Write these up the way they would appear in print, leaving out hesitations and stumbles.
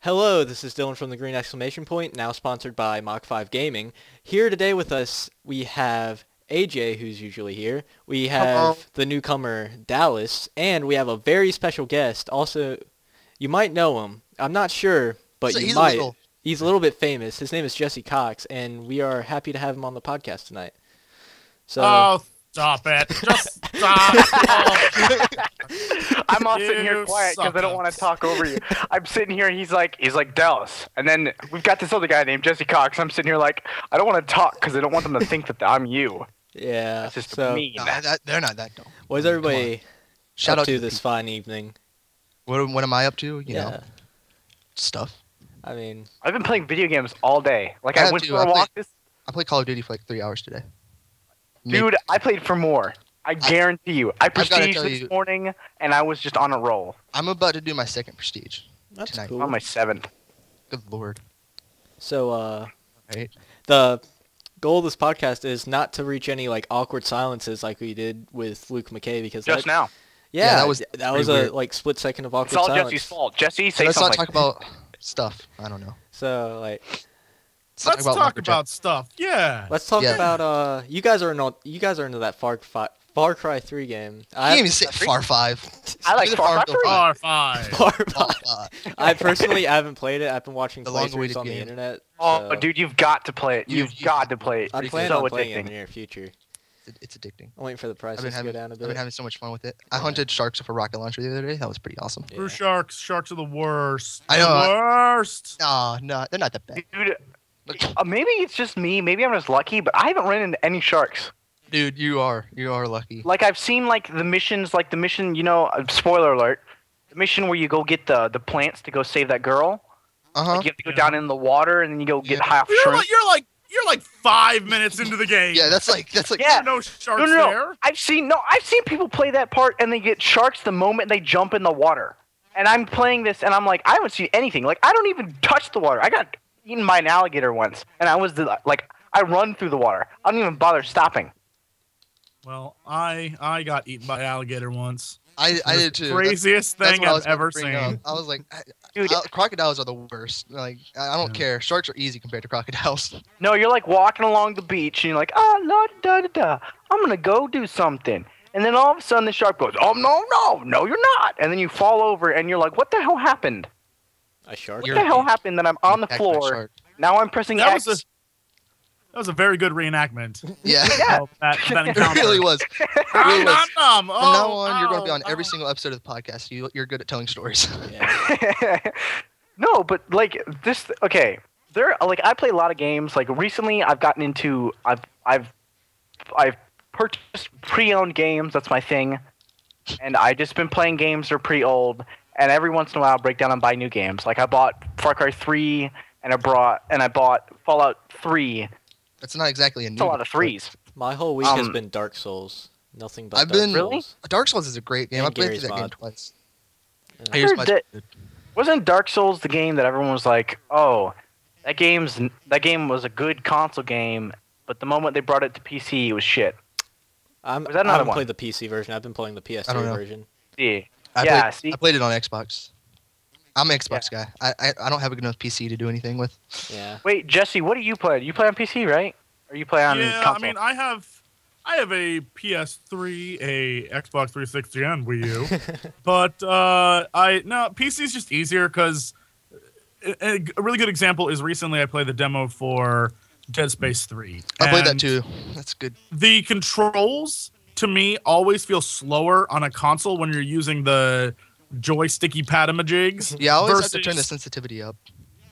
Hello, this is Dylan from the Green Exclamation Point, now sponsored by mach5gaming. Here today with us, we have AJ, who's usually here. We have Hello. the newcomer, Dallas, and we have a very special guest. Also, you might know him. I'm not sure, but So you he's might. little. He's a little bit famous. His name is Jesse Cox, and we are happy to have him on the podcast tonight. So, Oh, stop it. Just stop. I'm all sitting here You quiet because I don't want to suckers. talk over you. I'm sitting here and he's like Dallas. And then we've got this other guy named Jesse Cox. I'm sitting here like, I don't want to talk because I don't want them to think that I'm you. yeah. That's just So, mean. No, they're not that dumb. what is Come everybody Shout up out to to this fine evening? What am I up to? You Yeah. know, stuff. I mean, I've been playing video games all day. Like I I have went too. for a walk this. I played Call of Duty for like 3 hours today. Maybe. Dude, I played for more. I guarantee you. I gotta prestige tell this you- morning and I was just on a roll. I'm about to do my second prestige. that's Tonight. cool. I'm on my 7th. Good lord. So, Right? the goal of this podcast is not to reach any like awkward silences like we did with Luke McKay because Just now. yeah, that was that was pretty a weird. like split second of awkward It's all silence. Jesse's fault. Jesse, So say let's not something. talk about stuff. I don't know. So like Let's talk lumberjack. about stuff. Yeah. let's talk Yeah. about you guys are into that Far Cry 3 game. You can't even say Far Far 5. I like Say the Far Cry Farmville 3. R5. Far Far 5. 5. I personally haven't played it. I've been watching The playthroughs long-awaited on the game. internet. Oh, so dude, you've got to play it. You've You- got to play it. I pretty plan so on playing it in addicting. the near future. It's addicting. I'm waiting for the prices to go down a I've bit. been having so much fun with it. I Yeah. hunted sharks with a rocket launcher the other day. That was pretty awesome. Yeah. Screw sharks. Sharks are the worst. I know, The worst. No, they're not that bad. Dude, maybe it's just me. Maybe I'm just lucky, but I haven't run into any sharks. Dude, you are lucky. Like I've seen like the missions, you know, spoiler alert, the mission where you go get the plants to go save that girl. Uh-huh. Like you have to go down in the water and then you go get half You're shrimp. like, you're like 5 minutes into the game. Yeah, that's like Yeah. There are no sharks No. there. I've seen people play that part and they get sharks the moment they jump in the water. And I'm playing this and I'm like, I haven't seen anything. Like I don't even touch the water. I got eaten by an alligator once, and I run through the water. I don't even bother stopping. Well, I got eaten by an alligator once. I did too. Craziest That's thing what I I've was about to ever bring seen. up. I was like, Dude. crocodiles are the worst. Like, I don't Yeah. care. Sharks are easy compared to crocodiles. No, you're like walking along the beach and you're like, la da da da. I'm gonna go do something. And then all of a sudden the shark goes, oh no, you're not. And then you fall over and you're like, what the hell happened? A shark. What the hell happened that I'm on the Attacked by a floor? shark. Now I'm pressing That X. was a very good reenactment. Yeah, Yeah. of that it encounter. really was. Nom, nom, nom. From now Oh, on, you're going to be on oh, every oh. single episode of the podcast. You're good at telling stories. Yeah. No, but like this. Okay, I play a lot of games. Like recently, I've gotten into. I've purchased pre-owned games. That's my thing. And I just been playing games that are pretty old. And every once in a while, I'll break down and buy new games. Like I bought Far Cry 3, and I bought Fallout 3. That's not exactly a new. It's a lot of threes. My whole week has Um, been Dark Souls. Nothing but I've Dark been- Really? Souls. Dark Souls is a great game. And I played Gary's through that game mod. twice. Yeah. I Here's heard my- that- Wasn't Dark Souls the game that everyone was like, oh, that game was a good console game, but the moment they brought it to PC, it was shit. I Was that haven't another one? played the PC version. I've been playing the I don't PS3 know. version. See. I Yeah, played, see? I played it on Xbox. I'm an Xbox guy. I don't have a good enough PC to do anything with. Yeah. Wait, Jesse, what do you play? You play on PC, right? Or you play on Yeah, console? I mean, I have a PS3, a Xbox 360, and Wii U. But PC is just easier because a really good example is recently I played the demo for Dead Space 3. I played that and too. That's good. The controls to me always feel slower on a console when you're using the joysticky patamajigs. Yeah, I always have to versus- turn the sensitivity up.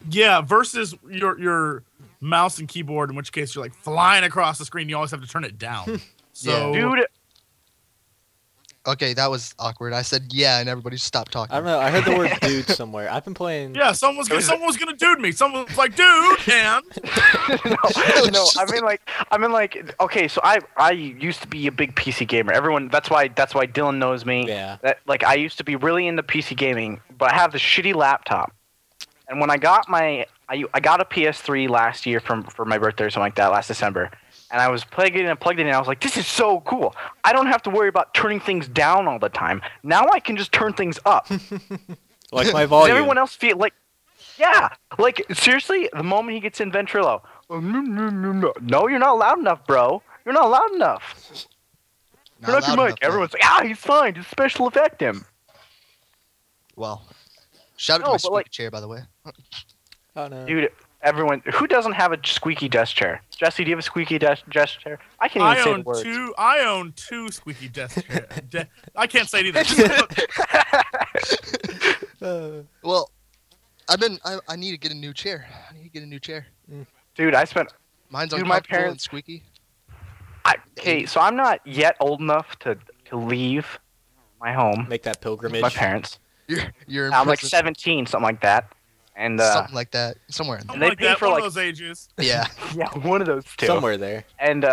Yeah, versus your mouse and keyboard, in which case you're like flying across the screen. You always have to turn it down. So, Dude, Okay, that was awkward. I said yeah, and everybody stopped talking. I don't know. I heard the word dude somewhere. I've been playing. yeah, someone was gonna dude me. Someone was like, dude, and no, I mean like, okay, so I used to be a big PC gamer. Everyone, that's why Dylan knows me. Yeah. That like I used to be really into PC gaming, but I have this shitty laptop. And when I got I got a PS3 last year for my birthday or something like that, last December. And I was plugged in, and I was like, this is so cool. I don't have to worry about turning things down all the time. Now I can just turn things up. Like my Does volume. everyone else feel like Yeah, like seriously, the moment he gets in ventrilo, no, you're not loud enough, bro. You're not loud enough. Not Turn up your loud mic. enough, Everyone's like, he's fine. Just special effect him. Well, shout out to No, my but, squeaky like- chair, by the way. Oh no. Dude, everyone who doesn't have a squeaky desk chair? Jesse, do you have a squeaky desk chair? I can't even I say own the words. two. I own two squeaky desk chairs. I can't say it either. Well, I need to get a new chair. I need to get a new chair. Dude, I spent. Mine's Dude, uncomfortable my and parents- squeaky. Okay, so I'm not yet old enough to leave my home Make that with pilgrimage. my parents. You're in I'm like prison. 17, something like that. And Something like that. Somewhere in there. Something they like pay that. for, One like- of those ages. Yeah. yeah, one of those two. Somewhere there. And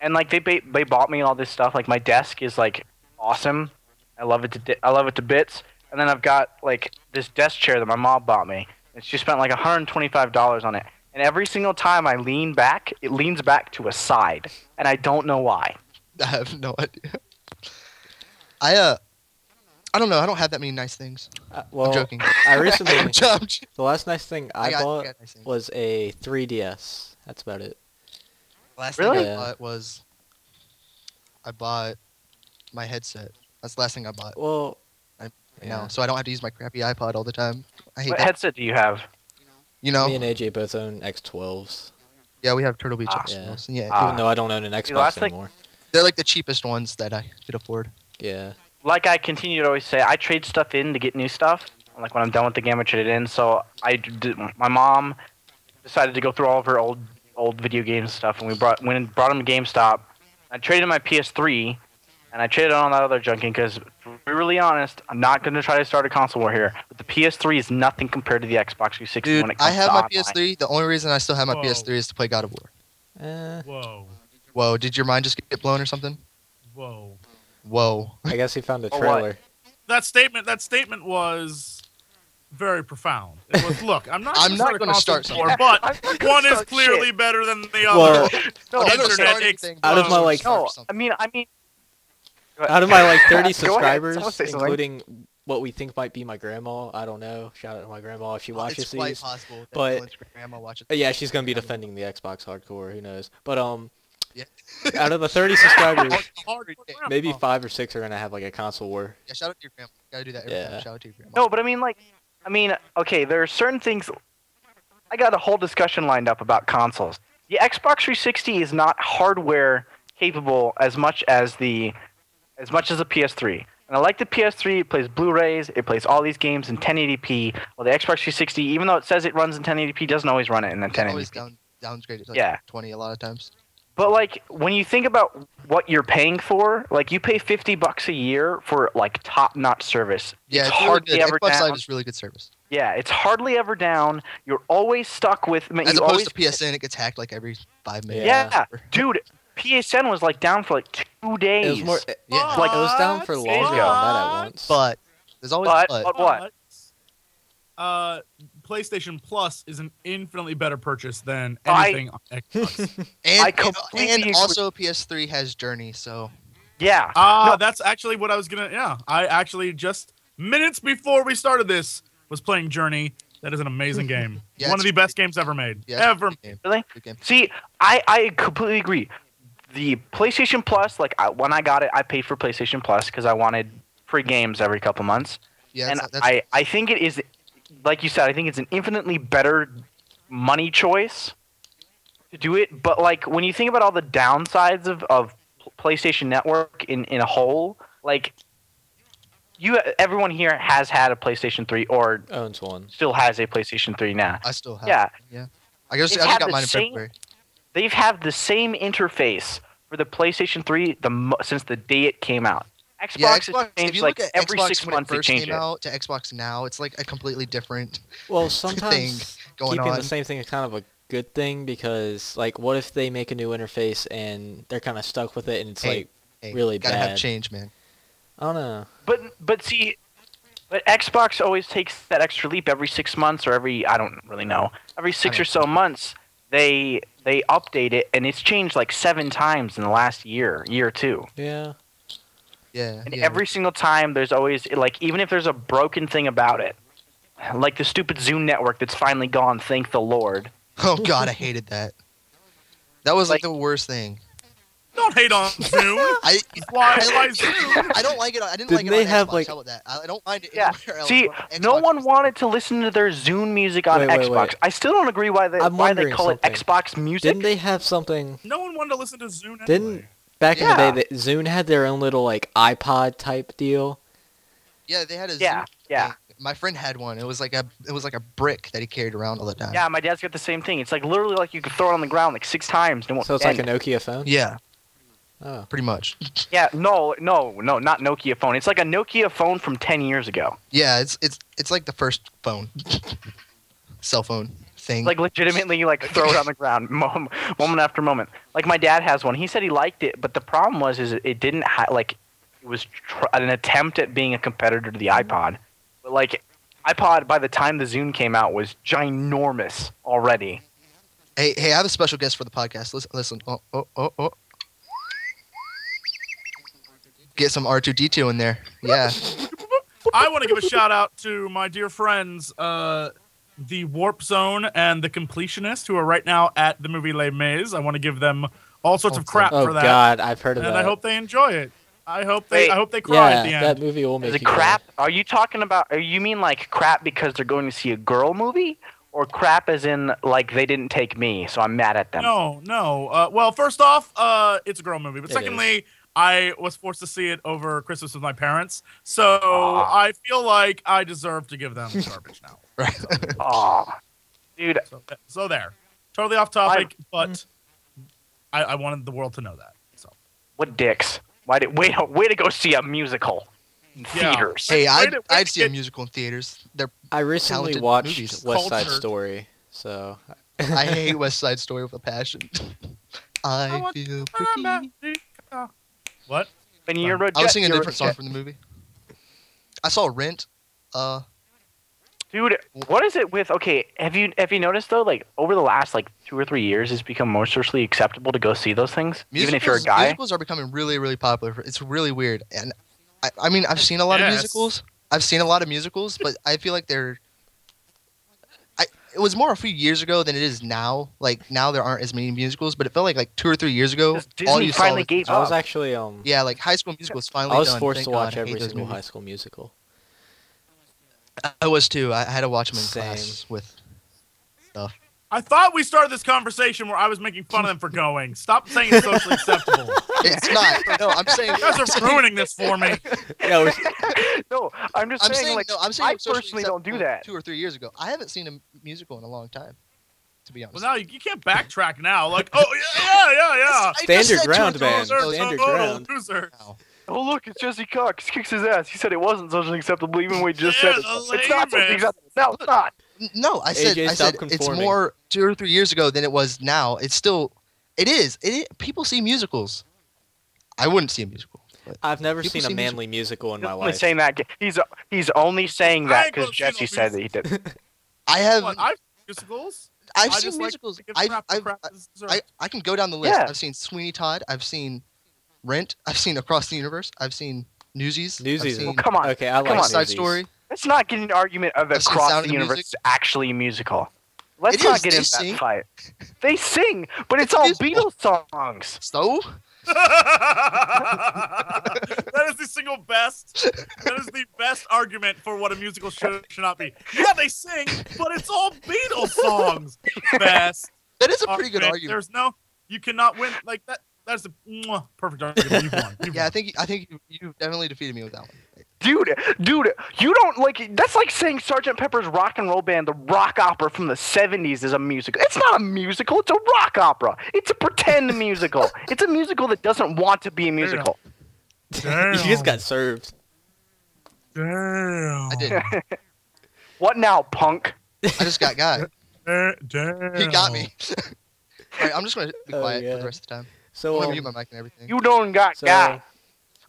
like they bought me all this stuff. Like my desk is like awesome. I love it to bits. And then I've got like this desk chair that my mom bought me. And she spent like $125 on it. And every single time I lean back, it leans back to a side, and I don't know why. I have no idea. I don't know. I don't have that many nice things. Well, I'm joking. I recently I'm joking. the last nice thing I got bought nice things. was a 3DS. That's about it. Last Really? thing I Yeah. bought was I bought my headset. That's the last thing I bought. Well, You know, so I don't have to use my crappy iPod all the time. I hate What that. headset do you have? You know, me and AJ both own X12s, yeah, we have Turtle Beach Ah. X12s, and yeah, Ah. even though I don't own an last Xbox thing- anymore. they're like the cheapest ones that I could afford. Yeah. Like I continue to always say, I trade stuff in to get new stuff. Like when I'm done with the game, I trade it in. So my mom decided to go through all of her old video game stuff, and we brought them to GameStop. I traded my PS3, and I traded on that other junking because, to be really honest, I'm not going to try to start a console war here. But the PS3 is nothing compared to the Xbox 360 Dude, when it comes I have to my online. PS3. The only reason I still have my Whoa. PS3 is to play God of War. Whoa. Whoa, did your mind just get blown or something? Whoa. Whoa. I guess he found a Oh, what? trailer. That statement was very profound. It was, look, I'm not I'm not gonna gonna start console war, something. but I'm not gonna one is start clearly shit. better than the Well, other. No, Another Internet starting thing. Out of my, like- no, Something. I mean. Out of my like 30 Go ahead, subscribers, someone say something. including what we think might be my grandma, I don't know. Shout out to my grandma if she watches It's quite these. possible that but- Dylan's grandma watches. Yeah, she's gonna be defending the Xbox hardcore. Who knows? But Yeah. out of the 30 subscribers, Hard maybe grandma. 5 or 6 are gonna have like a console war. Yeah, shout out to your grandma. Gotta do that every Yeah. time. Shout out to your grandma. No, but I mean, okay, there are certain things. I got a whole discussion lined up about consoles. The Xbox 360 is not hardware capable as much as the PS3. And I like the PS3. It plays Blu-rays. It plays all these games in 1080p. Well, the Xbox 360, even though it says it runs in 1080p, doesn't always run it in It's always 1080p. downgraded to like Yeah. 20 a lot of times. But like when you think about what you're paying for, like you pay $50 a year for like top-notch service. Yeah, it's it's really hardly good. ever Xbox down. Live is really good service. Yeah, it's hardly ever down. You're always stuck with. As you opposed always, to PSN, it gets hacked like every 5 minutes. Yeah, dude, PSN was like down for like 2 days. It was more. Yeah. Like it was down for Days longer than ago. that at once. But there's always But- but. but- what? PlayStation Plus is an infinitely better purchase than I- anything on Xbox. I And, completely and agree. also PS3 has Journey, so Yeah. Ah, No. that's actually what I was gonna. Yeah, I actually just minutes before we started this was playing Journey. That is an amazing game. Yeah, One it's of the best games ever made. yeah, it's a Ever. good game. Really? Good game. See, I completely agree. The PlayStation Plus, like when I got it, I paid for PlayStation Plus because I wanted free games every couple months. Yeah, And that's, I think it is, like you said, I think it's an infinitely better money choice to do it. But like when you think about all the downsides of PlayStation Network in a whole, like everyone here has had a PlayStation 3 or Owns one. still has a PlayStation 3 now. I still have. Yeah. I guess It's I had just got the mine in same- February. They've had the same interface for the PlayStation 3 since the day it came out. Xbox, Yeah, has Xbox. If changed you like look at every Xbox 6 when it months they first change came it. out to Xbox now, it's like a completely different. Well, sometimes going keeping on. the same thing is kind of a good thing because, like, what if they make a new interface and they're kind of stuck with it and it's like Hey, really gotta bad? have change, man. I don't know. But see, but Xbox always takes that extra leap every 6 months or I don't really know. Every 6 or so months they update it and it's changed like 7 times in the last year or two. Yeah. Yeah. And yeah. every single time there's always like even if there's a broken thing about it, Like the stupid Zune network that's finally gone, thank the Lord. Oh God, I hated that. That was like Like- the worst thing. Don't hate on Zoom. Why Zoom? I don't like it. I didn't Didn't like it they on have, Xbox. like- How about that? I don't mind it Yeah. anywhere else. See, but no Xbox one was- wanted to listen to their Zune music on Wait, Xbox. wait. I still don't agree why they I'm why they wondering call something. it Xbox Music. Didn't they have something? No one wanted to listen to Zoom anyway. Didn't back in Yeah. the day, Zune had their own little like iPod type deal. Yeah, they had a Yeah, Zoom yeah. thing. My friend had one. It was like a brick that he carried around all the time. Yeah, my dad's got the same thing. It's like literally like you could throw it on the ground like 6 times and it won't So it's like a bend. Nokia phone. Yeah, Oh. pretty much. Yeah, no, not Nokia phone. It's like a Nokia phone from 10 years ago. Yeah, it's like the first phone, cell phone thing. Like legitimately, like throw it on the ground, moment after moment. Like my dad has one. He said he liked it, but the problem was it didn't like it was an attempt at being a competitor to the iPod. But like iPod, by the time the Zune came out, was ginormous already. Hey, I have a special guest for the podcast. Listen. Oh. Get some R2D2 in there. Yeah. I want to give a shout out to my dear friends, the Warp Zone and the Completionist, who are right now at the movie Les Mis. I want to give them all sorts of crap Oh for that, God, I've heard of and that. I hope they enjoy it. I hope Wait. they cry yeah, at the end. that movie will make Is it you cry. crap? Are you talking about? You mean like crap because they're going to see a girl movie, or crap as in like they didn't take me, so I'm mad at them? No. Well, first off, it's a girl movie, but It secondly, I was forced to see it over Christmas with my parents, so I feel like I deserve to give them garbage now. Right. Aw, dude. So there, totally off topic, but I wanted the world to know that. So What dicks? Way to go see a musical in Yeah. theaters. Hey, Wait a- I'd see a wait. musical in theaters. They're I recently talented watched movies. West Side Cultured. Story, so I hate West Side Story with a passion. I want feel pretty. What? And you're I was singing a different song from the movie. I saw Rent. Dude, what is it with? Okay, have you noticed though? Like over the last like 2 or 3 years, it's become more socially acceptable to go see those things, even if you're a guy. Musicals are becoming really, really popular. It's really weird. And I mean, I've seen a lot of Yes. musicals. But I feel like they're. It was more a few years ago than it is now. Like now there aren't as many musicals, but it felt like 2 or 3 years ago. Because all Disney you saw finally was- gave I was up. actually Yeah, like High School Musical is finally I was done. forced Thank to watch God. I hate every those single movies. High School Musical. I was too. I had to watch them in Same. class with stuff. I thought we started this conversation where I was making fun of them for going. Stop saying it's socially acceptable. It's not. No, I'm saying. You guys are ruining this for me. Yeah, we're- No, I'm just saying, like I'm saying I it was socially personally don't do acceptable that. 2 or 3 years ago. I haven't seen a musical in a long time, to be honest. Well, now you can't backtrack now. Like, oh yeah. I just Stand your said 2 or ground, 3 years man. ago. Stand your Total ground. loser. Wow. Oh look, it's Jesse Cox. Kicks his ass. He said it wasn't socially acceptable, even when we just Yeah, said it. the It's not socially lamest. acceptable. No, it's not. No, I said AJ, stop it's conforming. more 2 or 3 years ago than it was now. It's still, it is. People see musicals. I wouldn't see a musical. But I've never People seen a see manly musical in He's my only life. saying that. He's only saying I that ain't because gonna see no Jesse said that he did. I have. What? I've musicals. I've I seen just like musicals. to give I've, crap I've, crap is deserved. I can go down the list. Yeah. I've seen Sweeney Todd. I've seen Rent. I've seen Across the Universe. I've seen Newsies. Newsies. I've seen Well, come on. Okay, I like Come on. West Side Newsies. Story. Let's not get an argument of I've seen Across Sound the of Universe Music. is actually a musical. Let's It not is, get they into sing. that fight. They sing, but it's all musical. Beatles songs. So That is the single best. That is the best argument for what a musical should not be. Yeah, they sing, but it's all Beatles songs. Best. that is a pretty good argument. There's no, you cannot win like that. That's a perfect argument. You've won. You've Yeah, I won. think you definitely defeated me with that one. Dude, you don't like. That's like saying Sgt. Pepper's Rock and Roll Band, the rock opera from the '70s, is a musical. It's not a musical. It's a rock opera. It's a pretend musical. It's a musical that doesn't want to be a musical. Damn. You just got served. Damn. I did. What now, punk? I just got Damn. He got me. All right, I'm just gonna be Oh, quiet for yeah. the rest of the time. I'm So, gonna mute my mic and everything. You don't got so guy.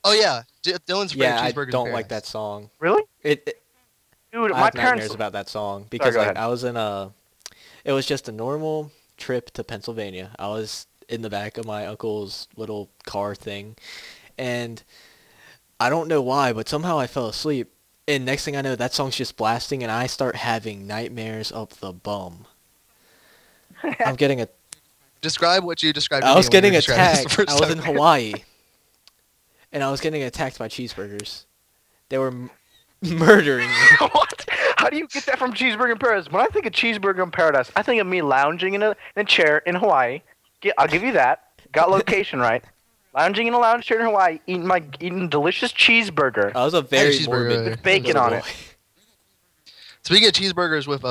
Oh yeah, Dylan's favorite yeah, I cheeseburger. don't like that song. Really? It Dude, I my have parents. nightmares about that song because go like ahead. I was in a, it was just a normal trip to Pennsylvania. I was in the back of my uncle's little car thing, and I don't know why, but somehow I fell asleep, And next thing I know, that song's just blasting, and I start having nightmares up the bum. I'm getting a... Describe what you described. I to me was when you getting were describing this the attacked. first I was in time. Hawaii, and I was getting attacked by cheeseburgers. They were murdering me. What? How do you get that from Cheeseburger in Paradise? When I think of Cheeseburger in Paradise, I think of me lounging in a chair in Hawaii. I'll give you that. Got location right. Lounging in a lounge chair in Hawaii, eating a delicious cheeseburger. I was a very cheeseburger morbid with bacon on little it. boy. Speaking of cheeseburgers with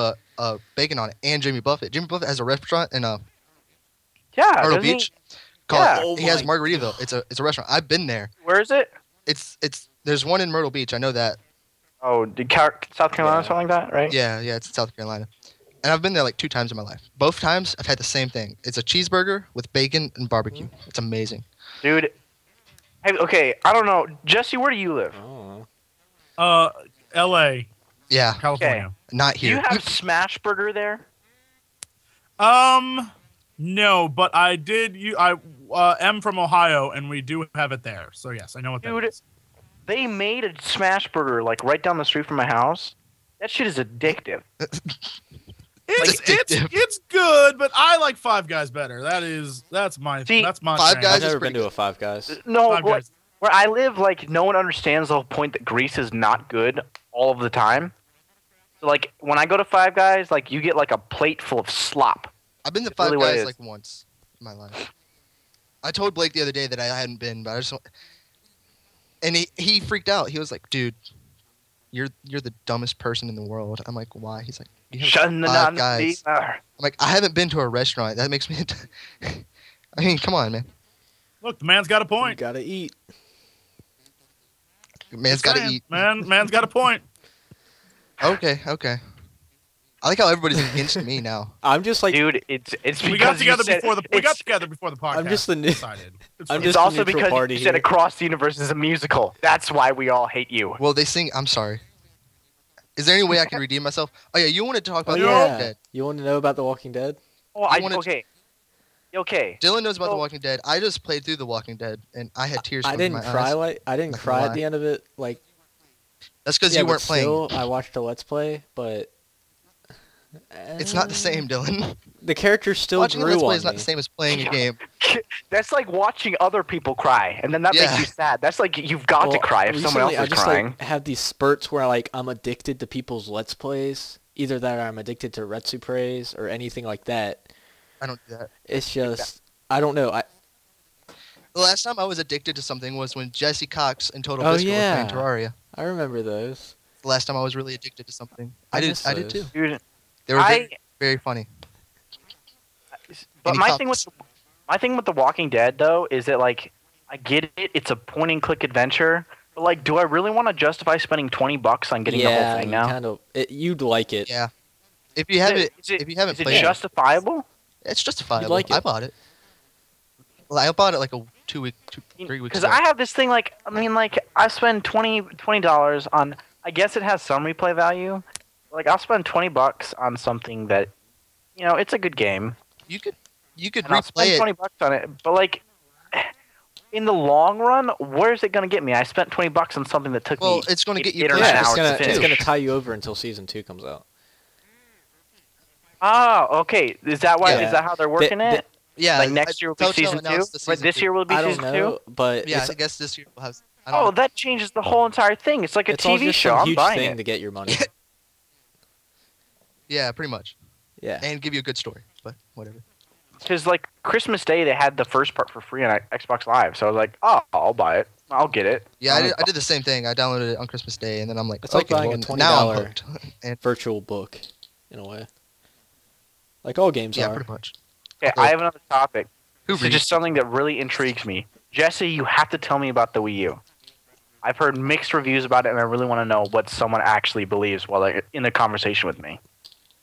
bacon on it and Jimmy Buffett. Jimmy Buffett has a restaurant in Yeah, Myrtle doesn't he? Beach. Called, Yeah. Oh he has my Margaritaville. It's a restaurant. I've been there. Where is it? It's there's one in Myrtle Beach. I know that. Oh, South Carolina, Yeah. something like that, right? Yeah, it's in South Carolina. And I've been there like 2 times in my life. Both times I've had the same thing. It's a cheeseburger with bacon and barbecue. It's amazing. Dude. Hey, okay, I don't know. Jesse, where do you live? Oh. L.A., Yeah, California. not Do you here. have Smash Burger there? No, but I did. I am from Ohio, and we do have it there. So yes, I know what that Dude, is. They made a Smash Burger like right down the street from my house. That shit is addictive. It's good, but I like Five Guys better. That's my See, that's my Five thing. Guys I've is never pretty been to good. a Five Guys. No, Five Guys. where I live, like no one understands the whole point that grease is not good all of the time. So, like when I go to Five Guys, like you get like a plate full of slop. I've been to It's Five really what it Guys is. like once in my life. I told Blake the other day that I hadn't been, but I just and he freaked out. He was like, "Dude, you're the dumbest person in the world." I'm like, "Why?" He's like, "You have Five Guys." I'm like, "I haven't been to a restaurant. That makes me." I mean, come on, man. Look, the man's got a You point. gotta eat. Man's got to eat. Man's got a point. Okay. I like how everybody's against me now. I'm just like... Dude, it's because We got you together said- before the it's- podcast. I'm just the new- decided. It's I'm fine. It's just the also neutral because party you said here. Across the Universe is a musical. That's why we all hate you. Well, they sing. I'm sorry. Is there any way I can redeem myself? Oh yeah, you wanted to talk Oh, about Yeah. The Walking yeah. Dead. You want to know about The Walking Dead? Oh, I wanted to- okay. Dylan knows about The So- Walking Dead. I just played through The Walking Dead, and I had tears. I coming didn't from my cry eyes. I didn't Not gonna cry at lie. the end of it. Like, That's because yeah, you but weren't playing. still, I watched a Let's Play, but... It's not the same, Dylan. The character still Watching a grew Let's Play on is not me. the same as playing a game. That's like watching other people cry, and then that Yeah. makes you sad. That's like you've got to Well, cry if someone else recently, is I just crying. like have these spurts where like I'm addicted to people's Let's Plays. Either that or I'm addicted to Retsu Praise or anything like that. I don't do that. It's just I don't know. The last time I was addicted to something was when Jesse Cox and Total Oh, Biscuit yeah. were playing Terraria. I remember those. The last time I was really addicted to something. I I did. miss I did those. too. Dude, They were I very, very funny. but Any my thing cops? with The Walking Dead though is that like I get it, it's a point and click adventure, but like do I really want to justify spending $20 on getting the Yeah, whole thing you now? kind of. You'd like it. Yeah. If you haven't, if you haven't is it played it, justifiable? it's justifiable. like I it. bought it. Well, I bought it like a 3 weeks Because ago. I have this thing like I spend $20 on. I guess it has some replay value. Like I'll spend $20 on something that, it's a good game, You could and I'll spend replay it. $20 on it. But like, in the long run, where's it gonna get me? I spent $20 on something that took Well, me. it's going to get you 8 or places. 9 Yeah, hours to it's finish. gonna tie you over until season 2 comes out. Oh, okay. Is that why? Yeah. Is that how they're working The- it? Yeah. Like next year will be Telltale season 2, announced the but season this 2. year will be I don't season know, 2. but Yeah, it's, I guess this year we'll have. I Oh, don't know. that changes the whole entire thing. It's like a it's all TV just show. some I'm huge buying thing it. to get your money. Yeah, pretty much. Yeah. And give you a good story, but whatever. Because like Christmas Day, they had the first part for free on Xbox Live, so I was like, oh, I'll buy it. I'll get it. Yeah, I did the same thing. I downloaded it on Christmas Day, and then I'm like, It's like okay, buying a well, now I'm $20 hooked. And Virtual book, in a way. Like all games yeah, are. pretty much. Okay, I have another topic. Who This is reads? just something that really intrigues me. Jesse, you have to tell me about the Wii U. I've heard mixed reviews about it, and I really want to know what someone actually believes while they're in a conversation with me.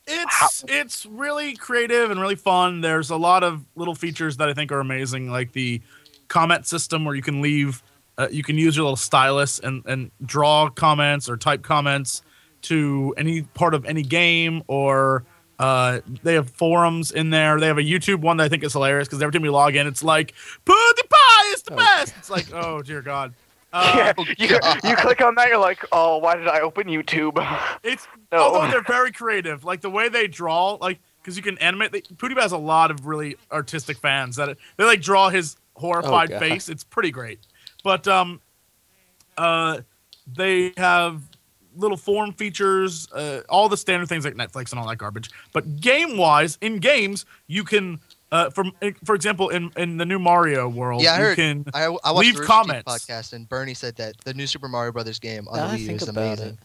It's really creative and really fun. There's a lot of little features that I think are amazing, like the comment system where you can leave, you can use your little stylus and draw comments or type comments to any part of any game, or they have forums in there. They have a YouTube one that I think is hilarious because every time you log in, it's like, "PewDiePie is the best." It's like, oh dear God. Yeah, Oh, you God. click on that, you're like, oh, why did I open YouTube? It's No. although they're very creative, like the way they draw, like because you can animate. PewDiePie has a lot of really artistic fans that they like draw his horrified God. face. It's pretty great, but they have little form features, all the standard things like Netflix and all that garbage. But game-wise, in games, you can, for example, in the new Mario world, Yeah, I you heard. can I watched leave the Rooster Teeth comments. podcast, and Bernie said that the new Super Mario Brothers game on the I Wii U think is about amazing. it.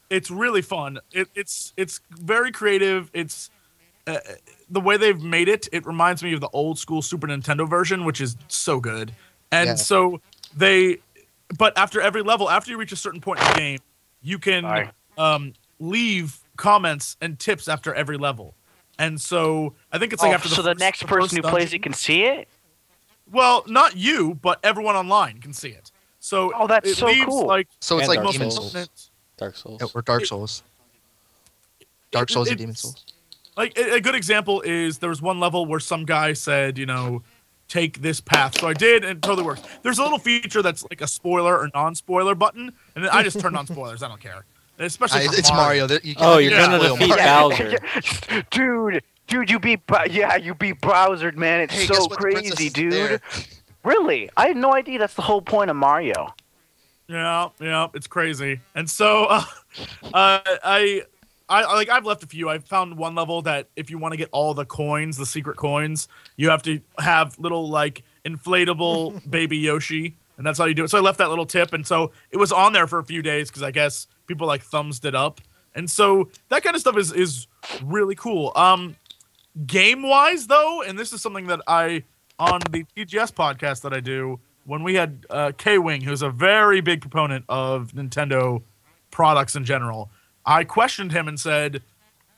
It's really fun. It's very creative. It's the way they've made it. It reminds me of the old school Super Nintendo version, which is so good. And Yeah. so but after every level, after you reach a certain point in the game, you can leave comments and tips after every level. And so I think it's like after the next person who plays it can see it? Well, not you, but everyone online can see it. So that's it so leaves, cool. like So it's And like Dark Demon Souls. Souls. Dark Souls. Or Dark Souls. Dark Souls and it's- Demon Souls. Like a good example is there was one level where some guy said, take this path. So I did, and it totally works. There's a little feature that's like a spoiler or non-spoiler button, and then I just turned on spoilers. I don't care. Especially for It's Mario. You Oh, you're can't gonna spoil defeat Mario. Bowser. Dude, you beat Bowser, man. It's Hey, so guess what? The princess crazy, is dude. there. Really? I had no idea that's the whole point of Mario. Yeah, it's crazy. And so I've left a few. I found one level that if you want to get all the coins, the secret coins, you have to have little like inflatable baby Yoshi, and that's how you do it. So I left that little tip, and so it was on there for a few days because I guess people like thumbs it up. And so that kind of stuff is really cool. Game wise though, and this is something that I on the TGS podcast that I do, when we had K-Wing, who's a very big proponent of Nintendo products in general, I questioned him and said,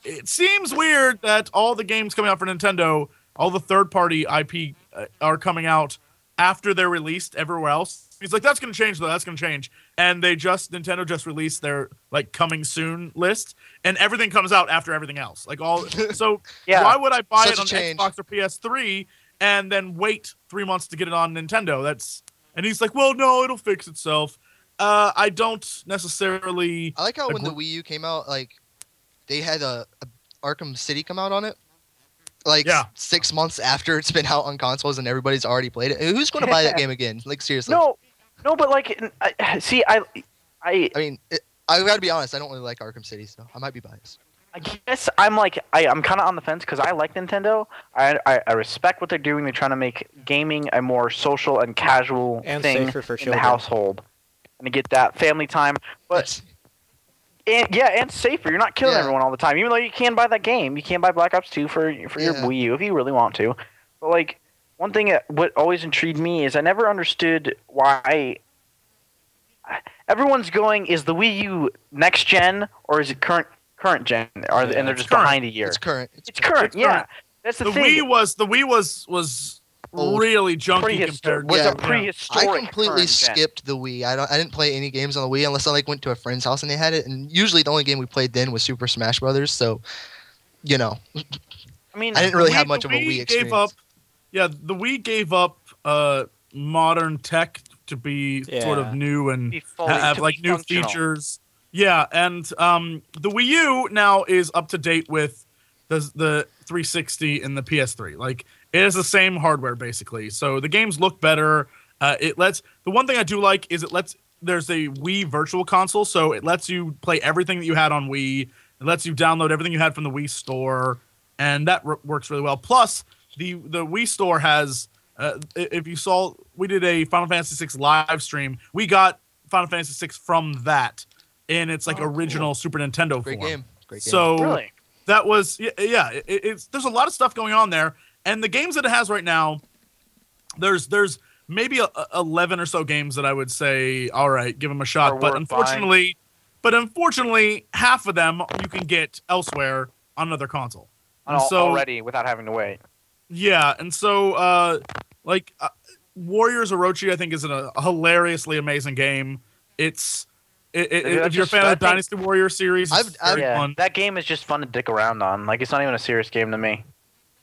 it seems weird that all the games coming out for Nintendo, all the third-party IP are coming out after they're released everywhere else. He's like, that's going to change, though. That's going to change. And Nintendo just released their, like, coming soon list, and everything comes out after everything else. Like, so Yeah. why would I buy Such it a on change. Xbox or PS3 and then wait 3 months to get it on Nintendo? And he's like, well, no, it'll fix itself. I don't necessarily. I like how when the Wii U came out, like they had a Arkham City come out on it, like 6 months after it's been out on consoles and everybody's already played it. Who's going to buy that game again? Like seriously? No, but like, I mean, I got to be honest. I don't really like Arkham City, so I might be biased. I guess I'm like I'm kind of on the fence because I like Nintendo. I respect what they're doing. They're trying to make gaming a more social and casual And thing safer for in the children. household, and to get that family time. But and safer. You're not killing Yeah. everyone all the time. Even though you can buy that game, you can buy Black Ops 2 for your Wii U if you really want to. But like one thing that what always intrigued me is I never understood why everyone's going. Is the Wii U next gen or is it current gen? And they're just current. behind a year. It's current. It's current. Yeah, current. that's the The thing. Wii was Old. really junky Prehistoric. compared. Was Yeah. a prehistoric. I completely current gen. skipped the Wii. I didn't play any games on the Wii unless I like went to a friend's house and they had it. And usually the only game we played then was Super Smash Brothers. So, I mean, I didn't really have much of a Wii Gave experience. up, the Wii gave up modern tech to be sort of Yeah. new and Be fully- have to like be new functional. features. Yeah, and the Wii U now is up to date with the 360 and the PS3. Like it is the same hardware basically. So the games look better. The one thing I do like is there's a Wii Virtual Console, so it lets you play everything that you had on Wii. It lets you download everything you had from the Wii Store, and that works really well. Plus, the Wii Store has, if you saw, we did a Final Fantasy VI live stream. We got Final Fantasy VI from that in its like original Super Nintendo Great form. game. Great game. So Really? that was it's there's a lot of stuff going on there, and the games that it has right now, there's maybe 11 or so games that I would say, all right, give them a shot. Are But worth unfortunately, half of them you can get elsewhere on another console. And so Already without having to wait. yeah, and so Warriors Orochi I think is a hilariously amazing game. If you're a fan of the Dynasty Warrior series, it's very Yeah, fun. that game is just fun to dick around on. Like it's not even a serious game to me.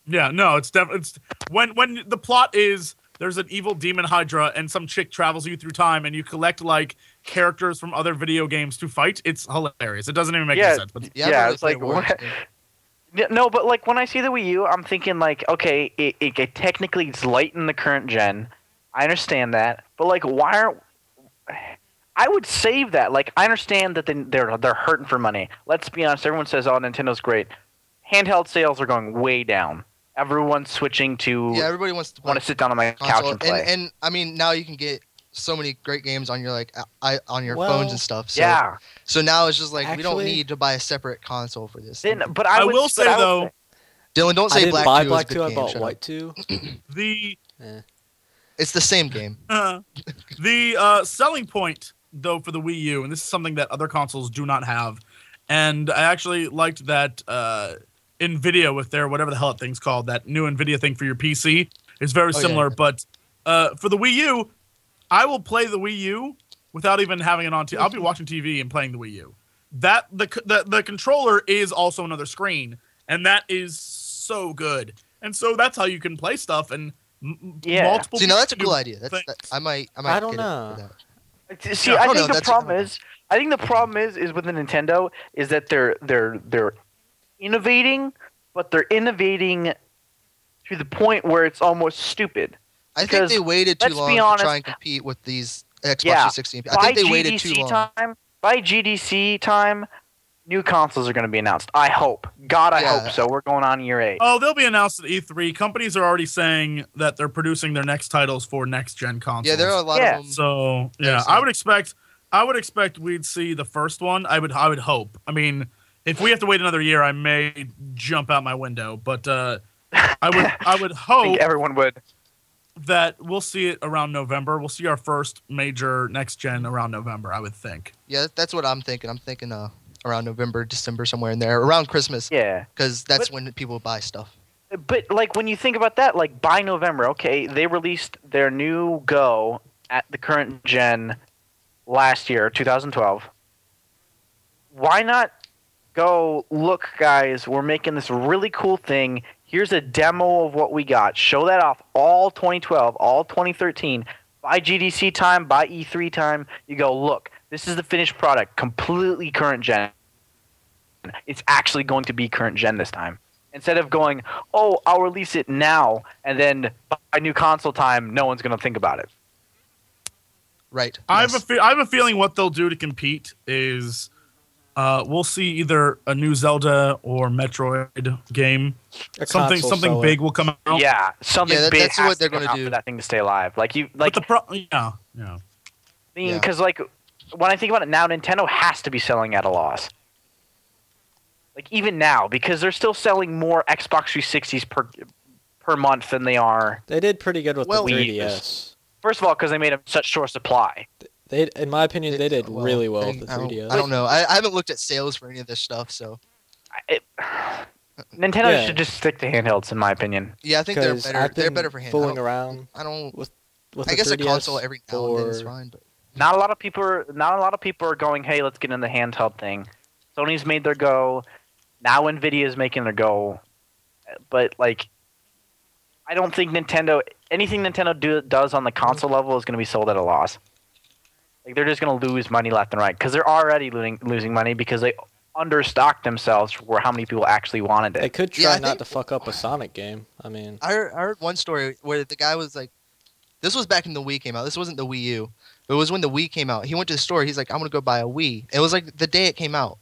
Yeah, no, it's definitely when the plot is there's an evil demon Hydra and some chick travels you through time and you collect like characters from other video games to fight. It's hilarious. It doesn't even make any sense. But Yeah, I don't really it's like play Warriors what? game. Yeah, no, but like when I see the Wii U, I'm thinking like, okay, it technically it's light in the current gen. I understand that, but like, why aren't I would save that. Like, I understand that they're hurting for money. Let's be honest. Everyone says, "Oh, Nintendo's great." Handheld sales are going way down. Everyone's switching to. Yeah, everybody wants to sit down on my console. couch and play. And I mean, now you can get so many great games on your on your Well, phones and stuff. So, yeah. So now it's just like we don't Actually- need to buy a separate console for this. But I will say though, Dylan, don't I say didn't Black buy 2 Black is a 2, good I game. bought Shut up. White 2. the It's the same game. selling point though for the Wii U, and this is something that other consoles do not have, and I actually liked that NVIDIA with their whatever the hell that thing's called, that new NVIDIA thing for your PC is very similar. Yeah. But for the Wii U, I will play the Wii U without even having it on TV. I'll be watching TV and playing the Wii U. That the controller is also another screen, and that is so good. And so that's how you can play stuff and multiple. See, now that's a people cool do idea. things. I might I don't get it know. for that. See, Yeah, I don't think know, the that's- problem is, with the Nintendo is that they're innovating, but they're innovating to the point where it's almost stupid. I think Because, they waited too let's long be to honest, try and compete with these Xbox Yeah, 360. I think they waited too long. By GDC time, new consoles are going to be announced. I hope. God, I Yeah. hope so. We're going on year 8. Oh, they'll be announced at E3. Companies are already saying that they're producing their next titles for next gen consoles. Yeah, there are a lot Yeah. of them. So yeah, Yeah, so- I would expect we'd see the first one. I would hope. I mean, if we have to wait another year, I may jump out my window. But I would I hope think everyone would. that we'll see it around November. We'll see our first major next gen around November, I would think. Yeah, that's what I'm thinking. I'm thinking around November, December, somewhere in there, around Christmas, Yeah. because that's But- when people buy stuff. But like when you think about that, like by November, okay, they released their new Go at the current gen last year, 2012. Why not go, look, guys, we're making this really cool thing. Here's a demo of what we got. Show that off all 2012, all 2013. By GDC time, by E3 time, you go, look, this is the finished product, completely current gen. It's actually going to be current gen this time. Instead of going, oh, I'll release it now, and then by new console time, no one's going to think about it. Right. I yes. have a feeling what they'll do to compete is we'll see either a new Zelda or Metroid game. A Something console seller. big will come out. Yeah, something Yeah, big that's has what they're to come gonna out do. for that thing to stay alive. Like Yeah. I mean, because like when I think about it now, Nintendo has to be selling at a loss. Like even now, because they're still selling more Xbox 360s per month than they are. They did pretty good with Well, the Wii 3DS. First of all, because they made them such short supply. They, in my opinion, they did really well with the I 3DS. don't know. I haven't looked at sales for any of this stuff, so Nintendo Yeah. should just stick to handhelds, in my opinion. yeah, I think they're 'Cause better. I've They're been better for handheld. fooling around I don't. with I the guess a 3DS console every now and then is for- fine, but Not a lot of people are going, hey, let's get in the handheld thing. Sony's made their go. Now Nvidia's making their go. But like, I don't think anything Nintendo does on the console level is going to be sold at a loss. Like they're just going to lose money left and right because they're already losing money because they understocked themselves for how many people actually wanted They it. could Yeah, try I not think- to fuck up a Sonic game. I mean, I heard one story where the guy was like, this was back when the Wii came out. This wasn't the Wii U. It was when the Wii came out. He went to the store. He's like, I'm going to go buy a Wii. It was like the day it came out.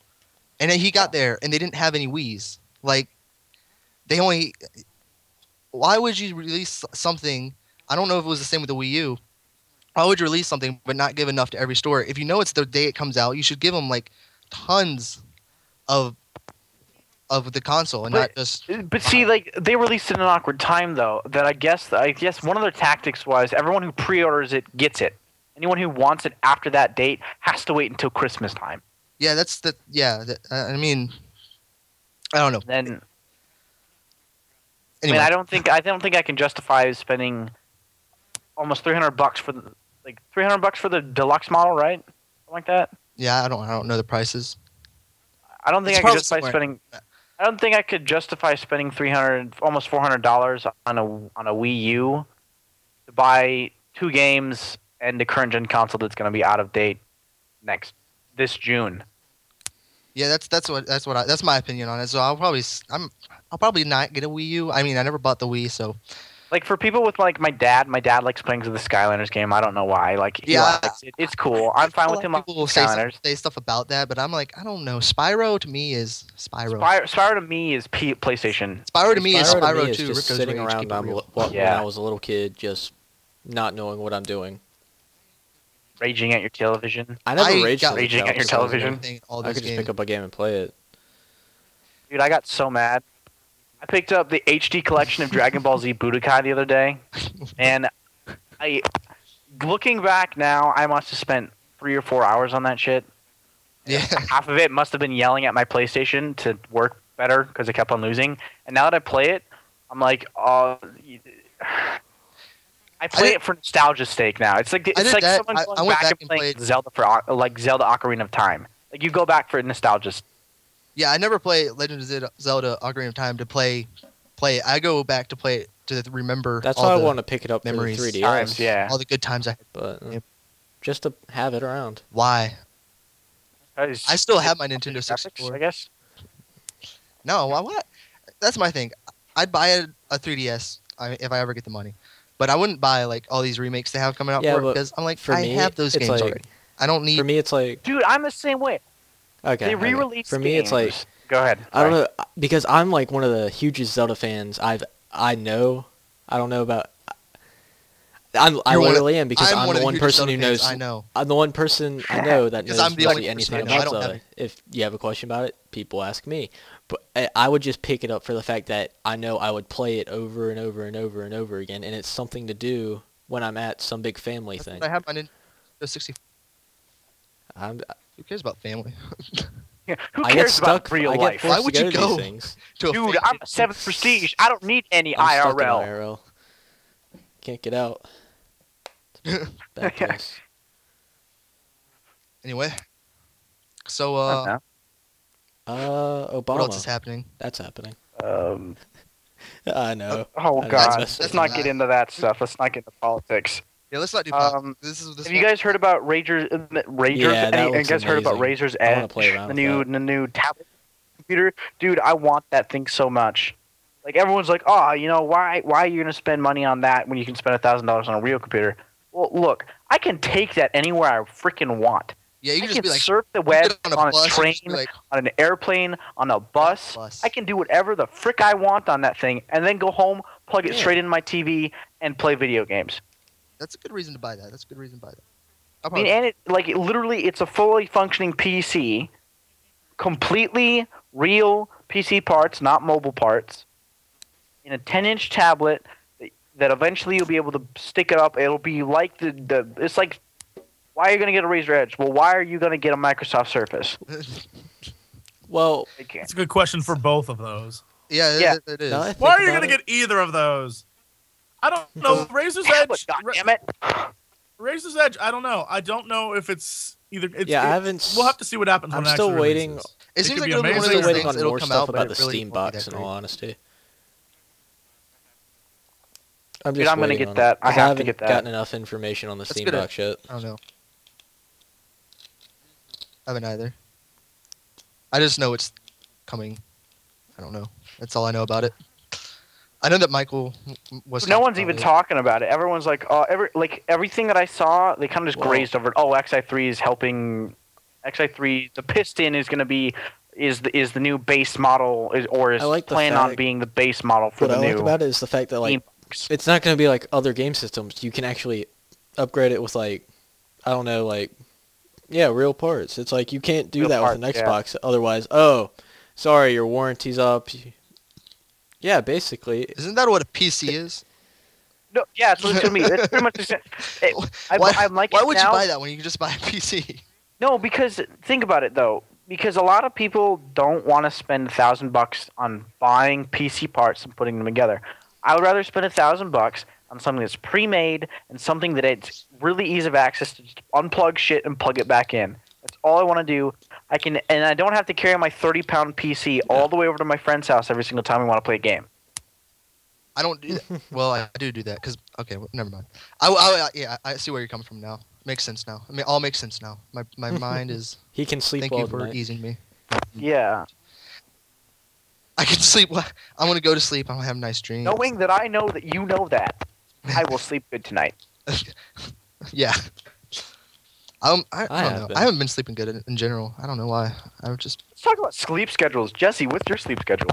And then he got there, and they didn't have any Wiis. Like, they only... Why would you release something... I don't know if it was the same with the Wii U. Why would you release something but not give enough to every store? If you know it's the day it comes out, you should give them, like, tons of the console and not just... But see, like they released it in an awkward time, though. That I guess one of their tactics was everyone who pre-orders it gets it. Anyone who wants it after that date has to wait until Christmas time. Yeah, that's the... Yeah, I mean... I don't know. Then Anyway. I mean, I don't think I can justify spending almost $300 for $300 for the deluxe model, right? Something like that. Yeah, I don't know the prices. I don't think It's I could probably justify somewhere. spending. I don't think I could justify spending $300, almost $400 on a Wii U buy 2 games and the current gen console that's going to be out of date this June. Yeah, that's my opinion on it. So I'll probably not get a Wii U. I mean, I never bought the Wii, so Like for people with like my dad likes playing the Skylanders game. I don't know why. Like he Yeah, likes it. It's cool. I'm fine with him on people will say Skylanders. stuff about that, but I'm like, I don't know. Spyro to me is Spyro. Spyro to me is PlayStation. Spyro to me is Spyro to Spyro me is too. just Ripto's sitting Rage, around keep it real. when Yeah. I was a little kid, just not knowing what I'm doing. Raging at your television. I never I raged got at the raging at your couch, so I was television. Everything, all I those could just games. pick up a game and play it. Dude, I got so mad. I picked up the HD collection of Dragon Ball Z Budokai the other day, and looking back now, I must have spent 3 or 4 hours on that shit. Yeah. Half of it must have been yelling at my PlayStation to work better because I kept on losing. And now that I play it, I'm like, oh. I play it for nostalgia's sake now. It's like did someone that. going I went back back and and playing played- Zelda Zelda Ocarina of Time. Like you go back for nostalgia's. Yeah, I never play Legend of Zelda: Ocarina of Time to play it. I go back to play it to remember. That's all why I the want to pick it up memories. for the 3DS. Times, yeah. all the good times I had. But Yep. just to have it around. Why? I still have my Nintendo Graphics, 64. I guess. No, why? What? That's my thing. I'd buy a 3DS if I ever get the money, but I wouldn't buy like all these remakes they have coming out Yeah, for it but because I'm like, for I me, have those it's games like- already. I don't need. For me, it's like Dude, I'm the same way. okay. They okay. re-release For me, it's like games. Go ahead. I don't know because I'm like one of the hugest Zelda fans I know. I don't know about. I You're one of- literally am because I'm I'm one the of the one hugest person Zelda who fans knows. I know. I'm the one person I know that knows Because I'm the only literally person anything I know. I about don't have Zelda. If you have a question about it, people ask me. But I would just pick it up for the fact that I know I would play it over and over and over and over again, and it's something to do when I'm at some big family thing. I have my Nintendo 64. I'm, Who cares about family? Yeah, who I get cares about stuck. real I get life? forced Why would to you go to go? these things. To a Dude, family? I'm a 7th Prestige. I don't need any I'm stuck in IRL. IRL. Can't get out. Bad place. Anyway, so I Obama. what else is happening? That's happening. don't know. I know. Oh I God, messed let's with not that. get into that stuff. Let's not get into politics. Yeah, let's not do. This Have you guys heard about Razor's? Yeah, that any, you looks guys heard about amazing. Razor's I wanna Edge, play around with the new tablet computer? Dude, I want that thing so much. Like everyone's like, oh, you know, why are you gonna spend money on that when you can spend $1,000 on a real computer? Well, look, I can take that anywhere I freaking want. Yeah, you I can just can be like, surf the you web get on a bus, you train, just be like, on an airplane, on a bus. bus. I can do whatever the frick I want on that thing, and then go home, plug it Yeah. straight into my TV, and play video games. that's a good reason to buy that. That's a good reason to buy that. I'll I mean, probably- and it's a fully functioning PC, completely real PC parts, not mobile parts, in a 10-inch tablet that eventually you'll be able to stick it up. It'll be like it's like, why are you going to get a Razer Edge? Well, why are you going to get a Microsoft Surface? Well, Like, It's a good question for both of those. yeah, Yeah. it is. now I Why think are you about going to it, get either of those? I don't know. Razor's Edge. God damn it! Razor's Edge. I don't know. I don't know if it's either. It's, Yeah, I it- haven't We'll have to see what happens. I'm when it still actually waiting. releases. It seems could like be it'll be I'm one of amazing. still those waiting things on it'll more come stuff out, but about it the really Steam won't be box. that In all great. honesty, Dude, I'm gonna waiting get on that. it, I 'cause have to haven't get that. gotten enough information on the That's Steam good. box yet. I don't know. I haven't either. I just know it's coming. I don't know. That's all I know about it. I know that Michael was. No talking one's about even it. talking about it. Everyone's like, everything that I saw, they kind of just Well- grazed over it. Oh, XI3 is helping. XI3, the piston is going to be is the new base model is I like the planned on fact- being the base model for What the I new like about it is the fact that like Steam box. it's not going to be like other game systems. You can actually upgrade it with like I don't know, like real parts. It's like you can't do Real that with an parts, yeah. Xbox. Otherwise, oh, sorry, your warranty's up. Yeah, basically. Isn't that what a PC is? No, yeah, it's what it's going to be. It's pretty much the same. I'm like why it would now. you buy that when you can just buy a PC? No, because think about it though. Because a lot of people don't want to spend $1,000 on buying PC parts and putting them together. I would rather spend $1,000 on something that's pre-made and something that it's really easy of access to just unplug shit and plug it back in. That's all I want to do. And I don't have to carry my 30-pound PC all the way over to my friend's house every single time we want to play a game. I don't do that. Well, I do that because okay, well, never mind. Yeah, I see where you're coming from now. Makes sense now. I mean, all makes sense now. My mind is. He can sleep Thank well you for tonight. easing me. Yeah. I can sleep. I want to go to sleep. I want to have a nice dream. Knowing that I know that you know that, I will sleep good tonight. Yeah. I don't have know. been. I haven't been sleeping good in general. I don't know why. I would just. Let's talk about sleep schedules. Jesse, what's your sleep schedule?